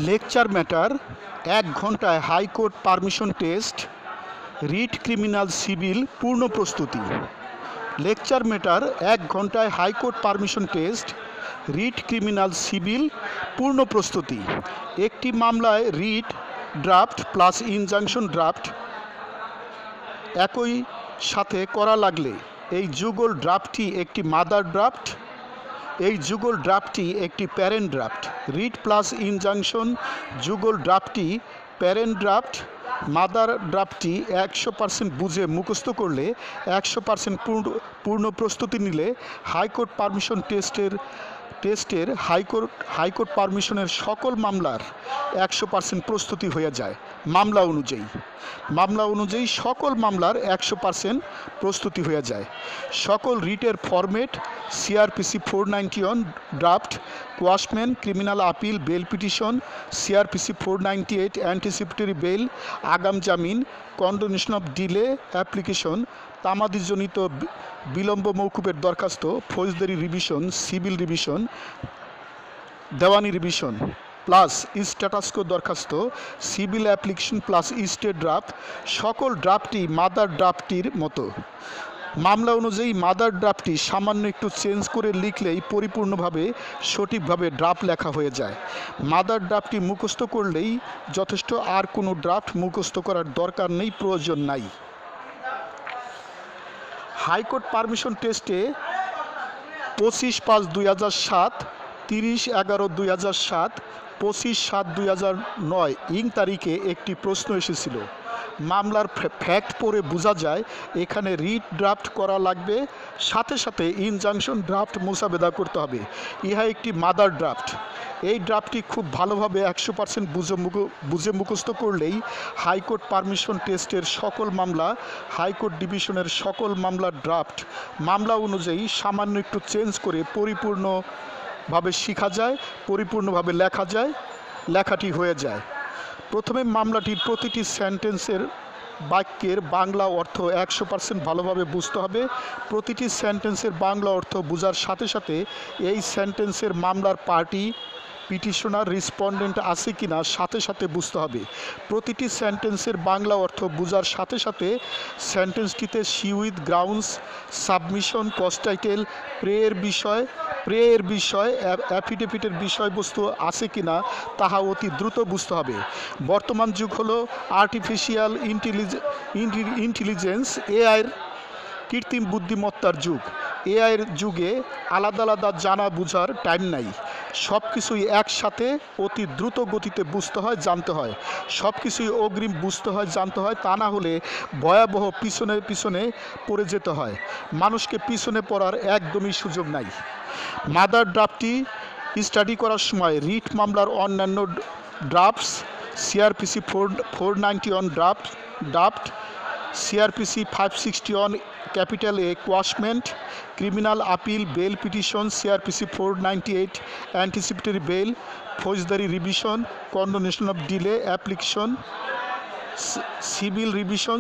Lecture matter 1 ঘন্টায় high court permission test writ criminal civil পূর্ণ প্রস্তুতি। লেকচার ম্যাটার 1 ঘন্টায় high court permission test writ criminal civil পূর্ণ প্রস্তুতি। একটি মামলায় writ draft plus injunction draft একই সাথে করা লাগলে এই যুগল ড্রাফটটি একটি মাদার ড্রাফট, এই যুগল ড্রাফটটি একটি parent draft. Writ plus injunction যুগল ড্রাফটটি প্যারেন্ট ড্রাফট। মাদার ড্রাফটটি 100% বুঝে মুখস্থ করলে, 100% পূর্ণ প্রস্তুতি নিলে হাইকোর্ট পারমিশন টেস্টের হাইকোর্ট পারমিশনের সকল মামলার 100% প্রস্তুতি হয়ে যায়। মামলা অনুযায়ী সকল মামলার 100% প্রস্তুতি হয়ে যায়। সকল রিটের format CrPC 491 draft, quashment criminal appeal bail petition, CrPC 498 anticipatory bail, আগাম জামিন, কন্ডোনেশন অফ ডিলে অ্যাপ্লিকেশন, তামাদিজনিত বিলম্ব মৌকুফের দরখাস্ত, ফৌজদারি রিভিশন, সিভিল রিভিশন, দেওয়ানি রিভিশন প্লাস স্ট্যাটাসকো দরখাস্ত, civil application plus state draft, সকল ড্রাফটই মাদার ড্রাফটটির মতো। মামলা অনুযায়ী মাদার ড্রাফটটি সামান্য একটু চেঞ্জ করে লিখলেই পরিপূর্ণভাবে সঠিকভাবে ড্রাফট লেখা হয়ে যায়। মাদার ড্রাফটটি মুখস্থ করলেই যথেষ্ট, আর কোনো ড্রাফট মুখস্থ করার দরকার নেই, প্রয়োজন নাই। হাইকোর্ট পারমিশন টেস্টে 25/5/2007, 30/11/2007, 25/7/2009 ইং তারিখে একটি প্রশ্ন এসেছিল। মামলার ফ্যাক্ট পড়ে বোঝা যায় এখানে রিট ড্রাফট করা লাগবে, সাথে সাথে ইনজাংশন ড্রাফট মোসাবেদা করতে হবে। ইহা একটি মাদার ড্রাফট। এই ড্রাফটটি খুব ভালোভাবে 100% বুঝে মুখস্থ করলেই হাইকোর্ট পারমিশন টেস্টের সকল মামলা, হাইকোর্ট ডিভিশনের সকল মামলার ড্রাফট মামলা অনুযায়ী সামান্য একটু চেঞ্জ করে পরিপূর্ণভাবে শেখা যায়, পরিপূর্ণভাবে লেখা যায়, লেখাটি হয়ে যায়। প্রথমে মামলাটির প্রতিটি সেন্টেন্সের বাক্যের বাংলা অর্থ 100% ভালোভাবে বুঝতে হবে। প্রতিটি সেন্টেন্সের বাংলা অর্থ বোঝার সাথে সাথে এই সেন্টেন্সের মামলার পার্টি, পিটিশনার, রেসপন্ডেন্ট আছে কিনা সাথে সাথে বুঝতে হবে। প্রতিটি সেন্টেন্সের বাংলা অর্থ বোঝার সাথে সাথে সেন্টেন্সটিতে see with grounds, submission, cause title, প্রেয়ের বিষয়, অ্যাফিডেভিটের বিষয়বস্তু আছে কিনা তাহা অতি দ্রুত বুঝতে হবে। বর্তমান যুগ হলো আর্টিফিশিয়াল ইন্টেলিজেন্স, এআইয়ের কৃত্রিম বুদ্ধিমত্তার যুগ। এআইয়ের যুগে আলাদা আলাদা জানা বুঝার টাইম নাই। সব কিছুই একসাথে অতি দ্রুত গতিতে বুঝতে হয়, জানতে হয়। সব কিছুই অগ্রিম বুঝতে হয়, জানতে হয়। তা না হলে ভয়াবহ পিছনে পড়ে যেতে হয়। মানুষকে পিছনে পড়ার একদমই সুযোগ নাই। মাদার ড্রাফটটি স্টাডি করার সময় রিট মামলার অন্যান্য drafts, CrPC 491 draft, CrPC 561 capital A quashment criminal appeal bail petition, CrPC 498 anticipatory bail, ফৌজদারি revision, condonation of delay application, civil revision,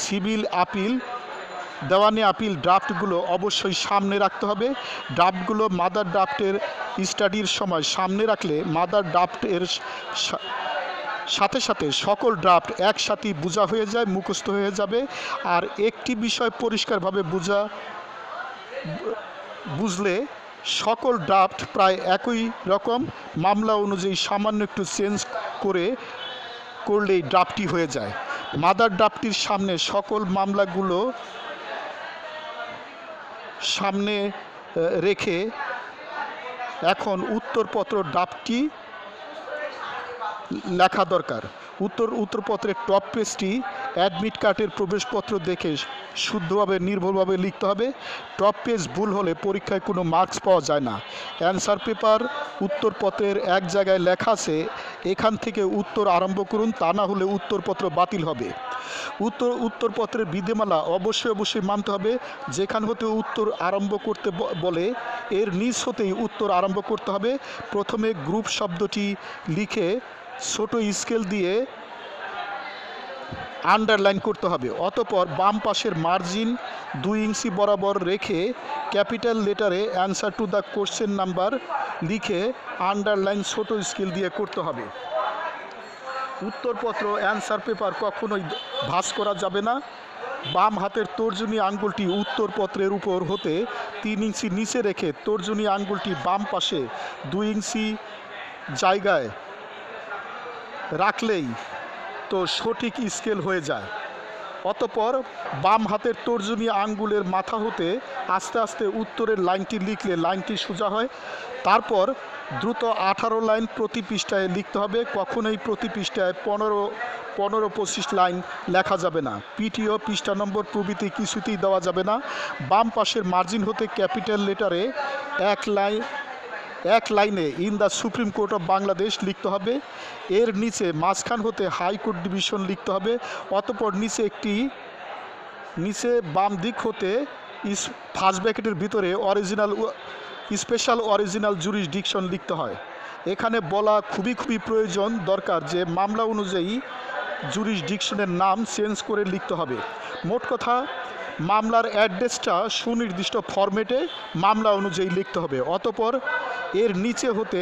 civil appeal, দেওয়ানি আপিল ড্রাফটগুলো অবশ্যই সামনে রাখতে হবে। ড্রাফটগুলো মাদার ড্রাফটের স্টাডির সময় সামনে রাখলে মাদার ড্রাফটের সাথে সাথে সকল ড্রাফট একসাথেই বোঝা হয়ে যায়, মুখস্থ হয়ে যাবে। আর একটি বিষয় পরিষ্কারভাবে বুঝলে সকল ড্রাফট প্রায় একই রকম, মামলা অনুযায়ী সামান্য একটু চেঞ্জ করলেই ড্রাফটটি হয়ে যায়। মাদার ড্রাফটটির সামনে সকল মামলাগুলো সামনে রেখে এখন উত্তরপত্র ড্রাফটটি লেখা দরকার। উত্তরপত্রের টপ পেজটি অ্যাডমিট কার্ডের প্রবেশপত্র দেখে শুদ্ধভাবে নির্ভুলভাবে লিখতে হবে। টপ পেজ ভুল হলে পরীক্ষায় কোনো মার্কস পাওয়া যায় না। অ্যান্সার পেপার উত্তরপত্রের এক জায়গায় লেখা আছে এখান থেকে উত্তর আরম্ভ করুন, তা না হলে উত্তরপত্র বাতিল হবে। উত্তরপত্রের বিধিমালা অবশ্যই মানতে হবে। যেখান হতে উত্তর আরম্ভ করতে বলে এর নিচ হতেই উত্তর আরম্ভ করতে হবে। প্রথমে গ্রুপ শব্দটি লিখে ছোট স্কেল দিয়ে আন্ডারলাইন করতে হবে। অতঃপর বাম পাশের মার্জিন 2 ইঞ্চি বরাবর রেখে ক্যাপিটাল লেটারে answer to the question number লিখে আন্ডারলাইন ছোট স্কেল দিয়ে করতে হবে। উত্তরপত্র অ্যান্সার পেপার কখনোই ভাঁজ করা যাবে না। বাম হাতের তর্জনী আঙ্গুলটি উত্তরপত্রের উপর হতে 3 ইঞ্চি নিচে রেখে তর্জনী আঙ্গুলটি বাম পাশে 2 ইঞ্চি জায়গায় রাখলেই তো সঠিক স্কেল হয়ে যায়। অতঃপর বাম হাতের তর্জনী আঙ্গুলের মাথা হতে আস্তে আস্তে উত্তরের লাইনটি লিখলে লাইনটি সোজা হয়। তারপর দ্রুত 18 লাইন প্রতি পৃষ্ঠায় লিখতে হবে। কখনোই প্রতি পৃষ্ঠায় 15-25 লাইন লেখা যাবে না। পিটিও পৃষ্ঠা নম্বর প্রভৃতি কিছুতেই দেওয়া যাবে না। বাম পাশের মার্জিন হতে ক্যাপিটাল লেটারে এক লাইনে in the supreme court of Bangladesh লিখতে হবে। এর নিচে মাঝখান হতে হাইকোর্ট ডিভিশন লিখতে হবে। অতঃপর নিচে বাম দিক হতে ফার্স্ট ব্র্যাকেটের ভিতরে স্পেশাল অরিজিনাল জুরিসডিকশন লিখতে হয়। এখানে বলা খুবই প্রয়োজন দরকার যে মামলা অনুযায়ী জুরিসডিকশনের নাম চেঞ্জ করে লিখতে হবে। মোট কথা মামলার অ্যাড্রেসটা সুনির্দিষ্ট ফরম্যাটে মামলা অনুযায়ী লিখতে হবে। অতঃপর এর নিচে হতে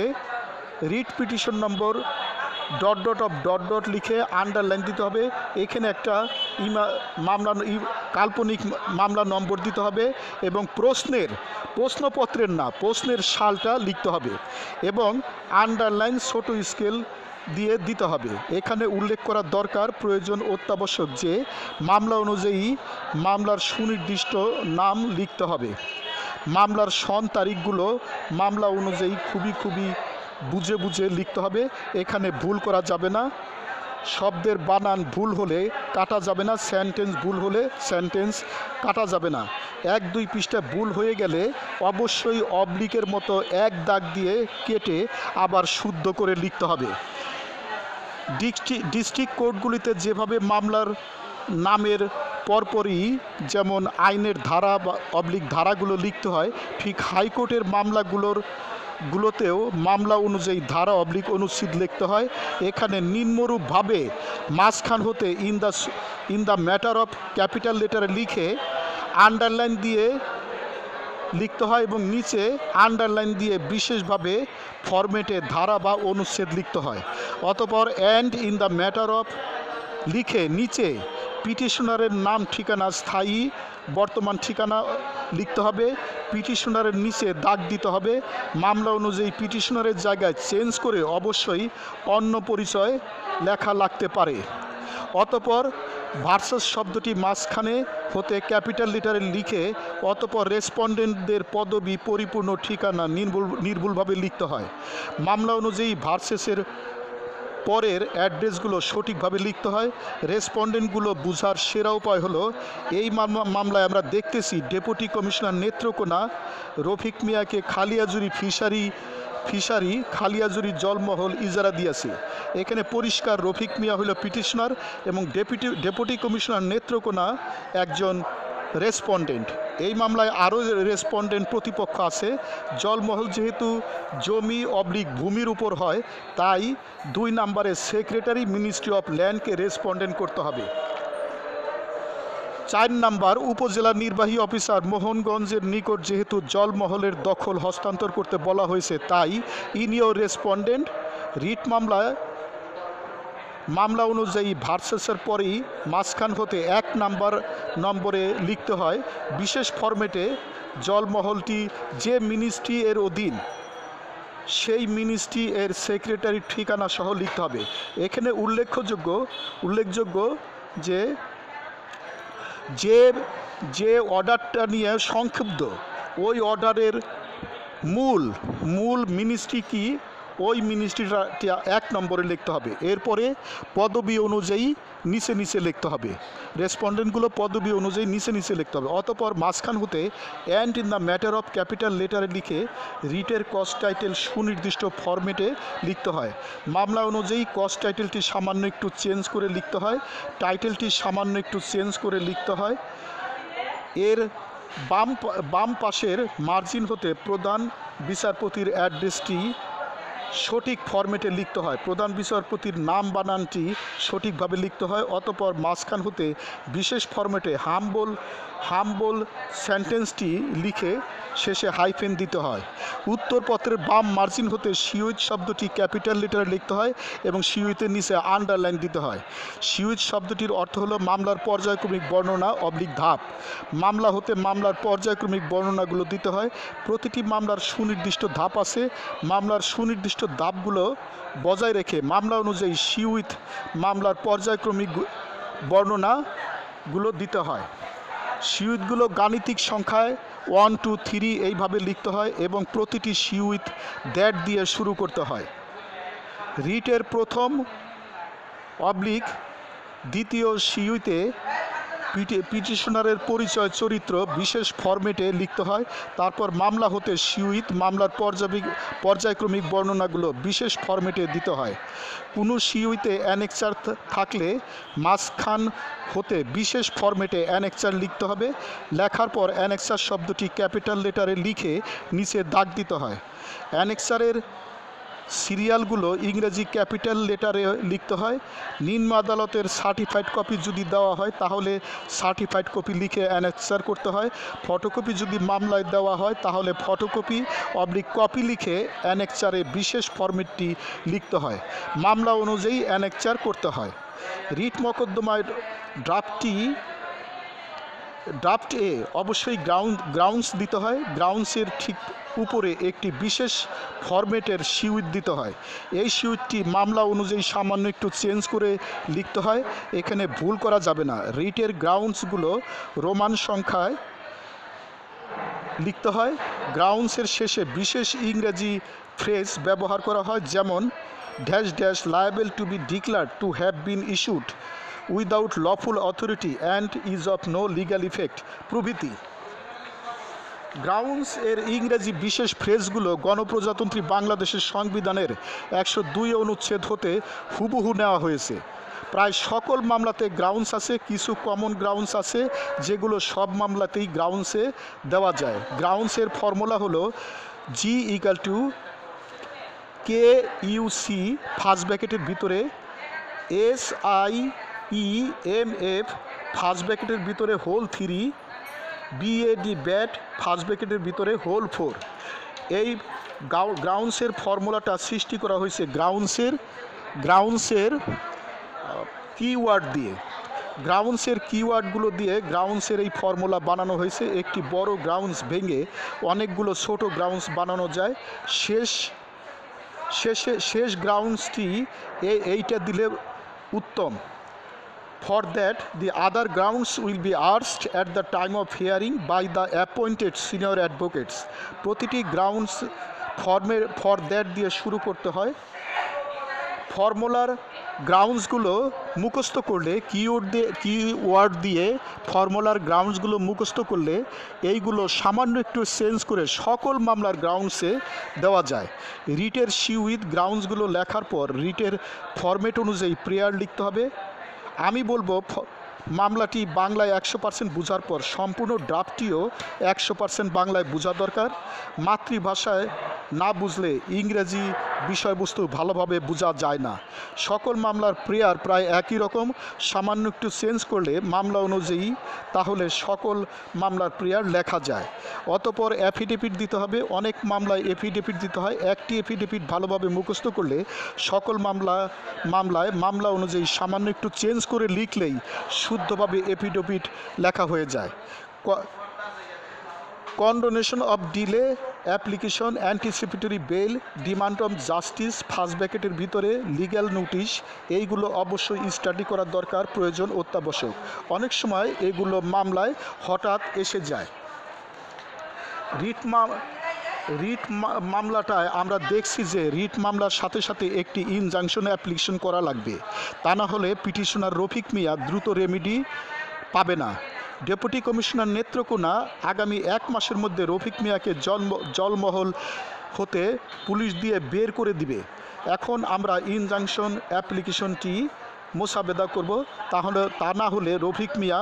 রিট পিটিশন নম্বর ... লিখে আন্ডারলাইন দিতে হবে। এখানে একটা কাল্পনিক মামলা নম্বর দিতে হবে এবং প্রশ্নপত্রের না প্রশ্নের সালটা লিখতে হবে এবং আন্ডারলাইন ছোট স্কেল দিয়ে দিতে হবে। এখানে উল্লেখ করা দরকার প্রয়োজন অত্যাবশ্যক যে মামলা অনুযায়ী মামলার সুনির্দিষ্ট নাম লিখতে হবে। মামলার সন তারিখগুলো মামলা অনুযায়ী খুবই বুঝে লিখতে হবে। এখানে ভুল করা যাবে না। শব্দের বানান ভুল হলে কাটা যাবে না। সেন্টেন্স ভুল হলে সেন্টেন্স কাটা যাবে না। 1-2 পৃষ্ঠা ভুল হয়ে গেলে অবশ্যই অবলিকের মতো এক দাগ দিয়ে কেটে আবার শুদ্ধ করে লিখতে হবে। ডিস্ট্রিক্ট কোর্টগুলিতে যেভাবে মামলার নামের পরপরই যেমন আইনের ধারা বা ধারাগুলো লিখতে হয়, ঠিক হাইকোর্টের মামলাগুলোতেও মামলা অনুযায়ী ধারা অনুচ্ছেদ লিখতে হয়। এখানে নিম্নরূপভাবে মাঝখান হতে in the matter of capital লেটারে লিখে আন্ডারলাইন দিয়ে লিখতে হয় এবং নিচে আন্ডারলাইন দিয়ে বিশেষভাবে ফরম্যাটে ধারা বা অনুচ্ছেদ লিখতে হয়। অতঃপর and in the matter of লিখে নিচে পিটিশনারের নাম ঠিকানা স্থায়ী বর্তমান ঠিকানা লিখতে হবে। পিটিশনারের নিচে দাগ দিতে হবে। মামলা অনুযায়ী পিটিশনারের জায়গায় চেঞ্জ করে অবশ্যই অন্য পরিচয় লেখা লাগতে পারে। অতঃপর ভার্সাস শব্দটি মাঝখানে হতে ক্যাপিটাল লেটারে লিখে অতঃপর রেসপন্ডেন্টদের পদবি পরিপূর্ণ ঠিকানা নির্ভুলভাবে লিখতে হয়। মামলা অনুযায়ী ভার্সেসের পরের অ্যাড্রেসগুলো সঠিকভাবে লিখতে হয়। রেসপন্ডেন্টগুলো বোঝার সেরা উপায় হলো এই মামলায় আমরা দেখতেছি ডেপুটি কমিশনার নেত্রকোনা রফিক মিয়াকে খালিয়াজুরি ফিশারি খালিয়াজুরি জলমহল ইজারা দিয়েছে। এখানে পরিষ্কার রফিক মিয়া হলো পিটিশনার এবং ডেপুটি কমিশনার নেত্রকোনা একজন রেসপন্ডেন্ট। এই মামলায় আরও রেসপন্ডেন্ট প্রতিপক্ষ আছে। জলমহল যেহেতু জমি ভূমির উপর হয় তাই 2 নম্বরে সেক্রেটারি মিনিস্ট্রি অফ ল্যান্ডকে রেসপন্ডেন্ট করতে হবে। 4 নম্বর উপজেলা নির্বাহী অফিসার মোহনগঞ্জের নিকট যেহেতু জলমহলের দখল হস্তান্তর করতে বলা হয়েছে তাই ইনিও রেসপন্ডেন্ট। রিট মামলা অনুযায়ী ভার্সেসের পরেই মাঝখান হতে 1 নম্বরে লিখতে হয় বিশেষ ফরম্যাটে জলমহলটি যে মিনিস্ট্রি এর অধীন সেই মিনিস্ট্রি এর সেক্রেটারির ঠিকানা সহ লিখতে হবে। এখানে উল্লেখযোগ্য যে অর্ডারটা নিয়ে সংক্ষিপ্ত ওই অর্ডারের মূল মিনিস্ট্রি কি ওই মিনিস্ট্রিটা 1 নম্বরে লিখতে হবে। এরপরে পদবি অনুযায়ী নিচে লিখতে হবে। রেসপন্ডেন্টগুলো পদবি অনুযায়ী নিচে লিখতে হবে। অতঃপর মাঝখান হতে and in the matter of capital লেটারে লিখে রিটের কস্ট টাইটেল সুনির্দিষ্ট ফরম্যাটে লিখতে হয়। মামলা অনুযায়ী কস্ট টাইটেলটি সামান্য একটু চেঞ্জ করে লিখতে হয়। টাইটেলটি সামান্য একটু চেঞ্জ করে লিখতে হয়। এর বাম পাশের মার্জিন হতে প্রধান বিচারপতির অ্যাড্রেসটি সঠিক ফরম্যাটে লিখতে হয়। প্রধান বিচারপতির নাম বানানটি সঠিকভাবে লিখতে হয়। অতঃপর মাঝখান হতে বিশেষ ফরম্যাটে হাম্বল সেন্টেন্সটি লিখে শেষে হাইফেন দিতে হয়। উত্তরপত্রের বাম মার্জিন হতে সিউইচ শব্দটি ক্যাপিটাল লেটারে লিখতে হয় এবং সিউইচের নিচে আন্ডারলাইন দিতে হয়। সিউইচ শব্দটির অর্থ হলো মামলার পর্যায়ক্রমিক বর্ণনা ধাপ। মামলা হতে মামলার পর্যায়ক্রমিক বর্ণনাগুলো দিতে হয়। প্রতিটি মামলার সুনির্দিষ্ট ধাপ আছে। মামলার সুনির্দিষ্ট ধাপগুলো বজায় রেখে মামলা অনুযায়ী সিউইচ মামলার পর্যায়ক্রমিক বর্ণনাগুলো দিতে হয়। সিউইচগুলো গাণিতিক সংখ্যায় 1 2 3 এইভাবে লিখতে হয় এবং প্রতিটি সিউইচ দ্যাট দিয়ে শুরু করতে হয়। রিটের প্রথম দ্বিতীয় সিউইতে পিটিশনারের পরিচয় চরিত্র বিশেষ ফরম্যাটে লিখতে হয়। তারপর মামলা হতে সিউইচ মামলার পর্যায়ক্রমিক বর্ণনাগুলো বিশেষ ফরম্যাটে দিতে হয়। কোনো সিউইতে অ্যানেক্সার থাকলে মাঝখান হতে বিশেষ ফরম্যাটে অ্যানেক্সার লিখতে হবে। লেখার পর অ্যানেক্সার শব্দটি ক্যাপিটাল লেটারে লিখে নিচে দাগ দিতে হয়। অ্যানেক্সারের সিরিয়ালগুলো ইংরেজি ক্যাপিটাল লেটারে লিখতে হয়। নিম্ন আদালতের সার্টিফাইড কপি যদি দেওয়া হয় তাহলে সার্টিফাইড কপি লিখে অ্যানেক্সার করতে হয়। ফটোকপি যদি মামলায় দেওয়া হয় তাহলে ফটোকপি কপি লিখে অ্যানেক্সারে বিশেষ ফরম্যাটটি লিখতে হয়। মামলা অনুযায়ী অ্যানেক্সার করতে হয়। রিট মোকদ্দমায় ড্রাফট এ অবশ্যই গ্রাউন্ডস দিতে হয়। গ্রাউন্ডসের ঠিক উপরে একটি বিশেষ ফরম্যাটের সিউইচ দিতে হয়। এই সিউইচটি মামলা অনুযায়ী সামান্য একটু চেঞ্জ করে লিখতে হয়। এখানে ভুল করা যাবে না। রিটের গ্রাউন্ডসগুলো রোমান সংখ্যায় লিখতে হয়। গ্রাউন্ডসের শেষে বিশেষ ইংরেজি ফ্রেজ ব্যবহার করা হয়, যেমন dash dash liable to be declared to have been issued without lawful authority and is of no legal effect প্রভৃতি। গ্রাউন্ডস এর ইংরেজি বিশেষ ফ্রেজগুলো গণপ্রজাতন্ত্রী বাংলাদেশের সংবিধানের 102 অনুচ্ছেদ হতে হুবহু নেওয়া হয়েছে। প্রায় সকল মামলাতে গ্রাউন্ডস আছে। কিছু কমন গ্রাউন্ডস আছে যেগুলো সব মামলাতেই গ্রাউন্ডসে দেওয়া যায়। গ্রাউন্ডসের ফর্মুলা হলো G = KUC ফার্স্ট ব্র্যাকেটের ভিতরে SIEMF ফার্স্ট ব্র্যাকেটের ভিতরে হোল 3 BAD ব্যাট ফার্স্ট ব্র্যাকেটের ভিতরে হোল 4। এই গ্রাউন্ডসের ফর্মুলাটা সৃষ্টি করা হয়েছে গ্রাউন্ডসের কিওয়ার্ড দিয়ে। গ্রাউন্ডসের কিওয়ার্ডগুলো দিয়ে গ্রাউন্ডসের এই ফর্মুলা বানানো হয়েছে। একটি বড় গ্রাউন্ডস ভেঙে অনেকগুলো ছোট গ্রাউন্ডস বানানো যায়। শেষ গ্রাউন্ডসটি এইটা দিলে উত্তম। For that, the other grounds will be asked at the time of hearing by the appointed senior advocates. প্রতিটি গ্রাউন্ডস ফর দ্যাট দিয়ে শুরু করতে হয়। ফর্মুলার গ্রাউন্ডসগুলো মুখস্থ করলে কিওয়ার্ড দিয়ে ফর্মুলার গ্রাউন্ডসগুলো মুখস্থ করলে এইগুলো সামান্য একটু চেঞ্জ করে সকল মামলার গ্রাউন্ডসে দেওয়া যায়। রিটের সিউইচ গ্রাউন্ডসগুলো লেখার পর রিটের ফরম্যাট অনুযায়ী প্রেয়ার লিখতে হবে। আমি বলবো মামলাটি বাংলায় 100% বোঝার পর সম্পূর্ণ ড্রাফটটিও 100% বাংলায় বোঝা দরকার। মাতৃভাষায় না বুঝলে ইংরেজি বিষয়বস্তু ভালোভাবে বোঝা যায় না। সকল মামলার প্রেয়ার প্রায় একই রকম, সামান্য একটু চেঞ্জ করলে মামলা অনুযায়ী তাহলে সকল মামলার প্রেয়ার লেখা যায়। অতঃপর অ্যাফিডেভিট দিতে হবে। অনেক মামলায় অ্যাফিডেভিট দিতে হয়। একটি অ্যাফিডেভিট ভালোভাবে মুখস্থ করলে সকল মামলায় মামলা অনুযায়ী সামান্য একটু চেঞ্জ করে লিখলেই শুদ্ধভাবে এফিডেভিট লেখা হয়ে যায়। Condonation of delay application, anticipatory bail, demand of justice first ব্র্যাকেটের ভিতরে লিগ্যাল নোটিশ, এইগুলো অবশ্যই স্টাডি করার দরকার, প্রয়োজন, অত্যাবশ্যক। অনেক সময় এগুলো মামলায় হঠাৎ এসে যায়। রিট মামলাটায় আমরা দেখছি যে রিট মামলার সাথে সাথে একটি ইনজাংশন অ্যাপ্লিকেশন করা লাগবে। তা না হলে পিটিশনার রফিক মিয়া দ্রুত রেমেডি পাবে না। ডেপুটি কমিশনার নেত্রকোনা আগামী 1 মাসের মধ্যে রফিক মিয়াকে জলমহল হতে পুলিশ দিয়ে বের করে দিবে। এখন আমরা ইনজাংশন অ্যাপ্লিকেশনটি মোসাবেদা করব। তা না হলে রফিক মিয়া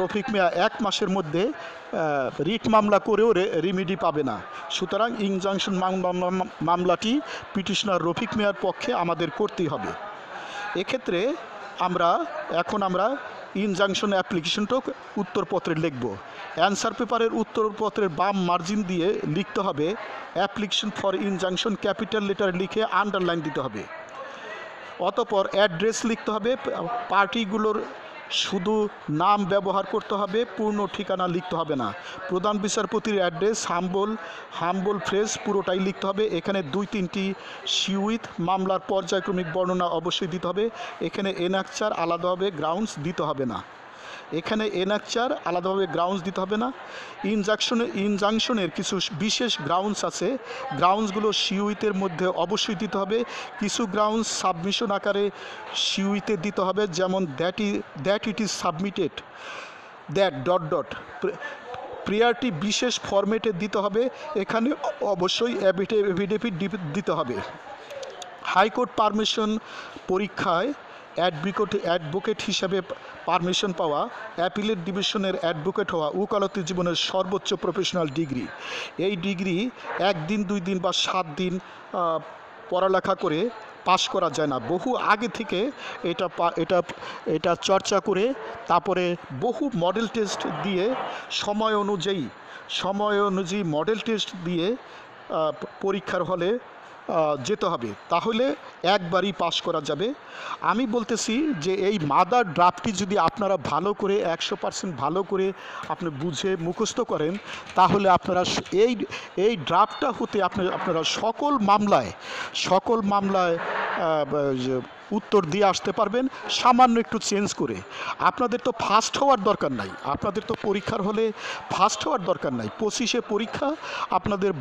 রফিক মিয়া 1 মাসের মধ্যে রিট মামলা করেও রিমিডি পাবে না। সুতরাং ইনজাংশন মামলাটি পিটিশনার রফিক মিয়ার পক্ষে আমাদের করতেই হবে। এক্ষেত্রে আমরা ইনজাংশন অ্যাপ্লিকেশনটাও উত্তরপত্রে লিখব। অ্যান্সার পেপারের উত্তরপত্রের বাম মার্জিন দিয়ে লিখতে হবে application for injunction capital letter লিখে আন্ডারলাইন দিতে হবে। অতঃপর অ্যাড্রেস লিখতে হবে, পার্টিগুলোর শুধু নাম ব্যবহার করতে হবে, পূর্ণ ঠিকানা লিখতে হবে না। প্রধান বিচারপতির অ্যাড্রেস হাম্বল ফ্রেজ পুরোটাই লিখতে হবে। এখানে 2-3টি সিউইথ মামলার পর্যায়ক্রমিক বর্ণনা অবশ্যই দিতে হবে। এখানে এনাকচার আলাদাভাবে গ্রাউন্ডস দিতে হবে না। ইনজাংশনের কিছু বিশেষ গ্রাউন্ডস আছে, গ্রাউন্ডসগুলো সিউইতের মধ্যে অবশ্যই দিতে হবে। কিছু গ্রাউন্ডস সাবমিশন আকারে সিউইতে দিতে হবে, যেমন that it is submitted, that ... প্রেয়ারটি বিশেষ ফরম্যাটে দিতে হবে। এখানে অবশ্যই এফিডেভিট দিতে হবে। হাইকোর্ট পারমিশন পরীক্ষায় অ্যাডভোকেট হিসাবে পারমিশন পাওয়া, অ্যাপিলেট ডিভিশনের অ্যাডভোকেট হওয়া উকালতি জীবনের সর্বোচ্চ প্রফেশনাল ডিগ্রি। এই ডিগ্রি 1 দিন 2 দিন বা 7 দিন পড়ালেখা করে পাশ করা যায় না। বহু আগে থেকে এটা চর্চা করে তারপরে বহু মডেল টেস্ট দিয়ে সময় অনুযায়ী মডেল টেস্ট দিয়ে পরীক্ষার হলে যেতে হবে, তাহলে একবারই পাস করা যাবে। আমি বলতেছি যে এই মাদার ড্রাফটটি যদি আপনারা ভালো করে 100% ভালো করে আপনি বুঝে মুখস্থ করেন, তাহলে আপনারা এই ড্রাফটটা হতে আপনারা সকল মামলায় উত্তর দিয়ে আসতে পারবেন, সামান্য একটু চেঞ্জ করে। আপনাদের তো ফার্স্ট হওয়ার দরকার নাই, আপনাদের তো পরীক্ষার হলে ফার্স্ট হওয়ার দরকার নাই। 25-এ পরীক্ষা, আপনাদের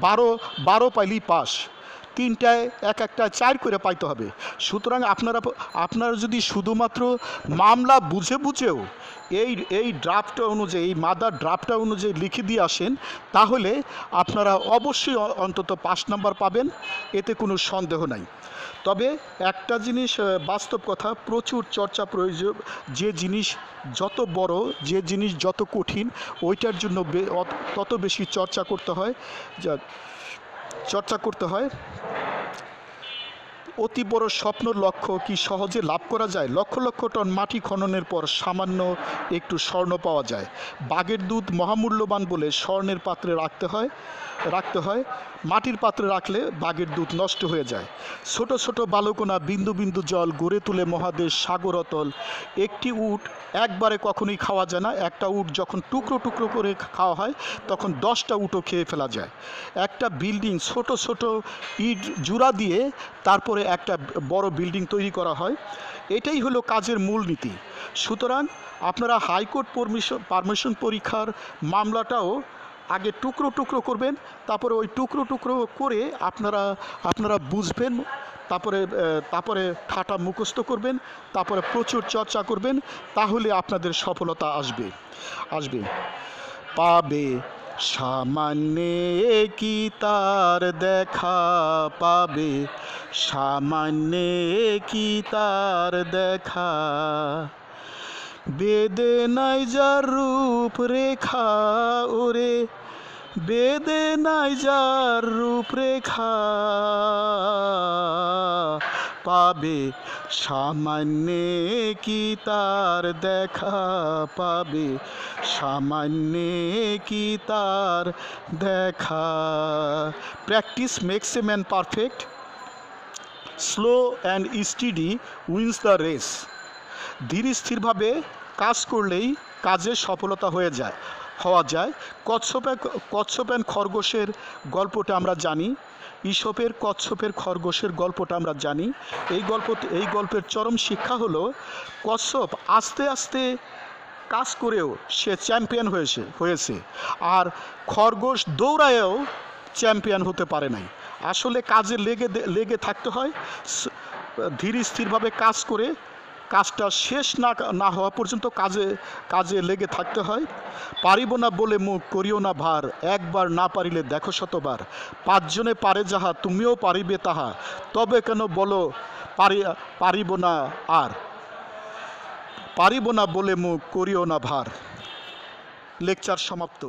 12 পাইলেই পাস, 3টায় 1-1টায় 4 করে পাইতে হবে। সুতরাং আপনারা যদি শুধুমাত্র মামলা বুঝেও এই ড্রাফটটা অনুযায়ী, এই মাদার ড্রাফটটা অনুযায়ী লিখে দিয়ে আসেন, তাহলে আপনারা অবশ্যই অন্তত 5 নাম্বার পাবেন, এতে কোনো সন্দেহ নাই। তবে একটা জিনিস বাস্তব কথা, প্রচুর চর্চা প্রয়োজন। যে জিনিস যত বড়, যে জিনিস যত কঠিন, ওইটার জন্য তত বেশি চর্চা করতে হয়। অতি বড় স্বপ্ন লক্ষ্য কি সহজে লাভ করা যায়? লক্ষ লক্ষ টন মাটি খননের পর সামান্য একটু স্বর্ণ পাওয়া যায়। বাঘের দুধ মহামূল্যবান বলে স্বর্ণের পাত্রে রাখতে হয়। মাটির পাত্রে রাখলে বাঘের দুধ নষ্ট হয়ে যায়। ছোট ছোট বালুকণা বিন্দু বিন্দু জল গড়ে তুলে মহাদেশ সাগর অতল। একটি উট একবারে কখনোই খাওয়া যায় না। একটা উট যখন টুকরো টুকরো করে খাওয়া হয়, তখন 10টা উটও খেয়ে ফেলা যায়। একটা বিল্ডিং ছোট ছোট ইট জুড়া দিয়ে তারপরে একটা বড় বিল্ডিং তৈরি করা হয়। এটাই হলো কাজের মূলনীতি। সুতরাং আপনারা হাইকোর্ট পারমিশন পরীক্ষার মামলাটাও আগে টুকরো টুকরো করবেন, তারপরে ওই টুকরো টুকরো করে আপনারা বুঝবেন, তারপরে ঠাটা মুখস্থ করবেন, তারপরে প্রচুর চর্চা করবেন, তাহলে আপনাদের সফলতা আসবে। পাবে সামান্যে কি তার দেখা, পাবে সামান্যে কি তার দেখা। বেদে নাই যার রূপরেখা, ওরে বেদে নাই যার রূপরেখা। পাবে সামান্যে কি তার দেখা, পাবে সামান্যে কি তার দেখা। Practice makes a man perfect, slow and steady wins the race. ধীর স্থিরভাবে কাজ করলেই কাজে সফলতা হওয়া যায়। কচ্ছপ অ্যান্ড খরগোশের গল্পটা আমরা জানি, ঈশপের কচ্ছপের খরগোশের গল্পটা আমরা জানি। এই গল্পের চরম শিক্ষা হলো, কচ্ছপ আস্তে আস্তে কাজ করেও সে চ্যাম্পিয়ন হয়েছে, আর খরগোশ দৌড়ায়েও চ্যাম্পিয়ন হতে পারে নাই। আসলে কাজে লেগে থাকতে হয়, ধীর স্থিরভাবে কাজ করে কাজটা শেষ না হওয়া পর্যন্ত কাজে লেগে থাকতে হয়। পারিব না বলে মুখ করিও না ভার, একবার না পারিলে দেখো শতবার। 5 জনে পারে যাহা তুমিও পারিবে তাহা, তবে কেন বলো পারিব না আর। পারিব না বলে মুখ করিও না ভার। লেকচার সমাপ্ত।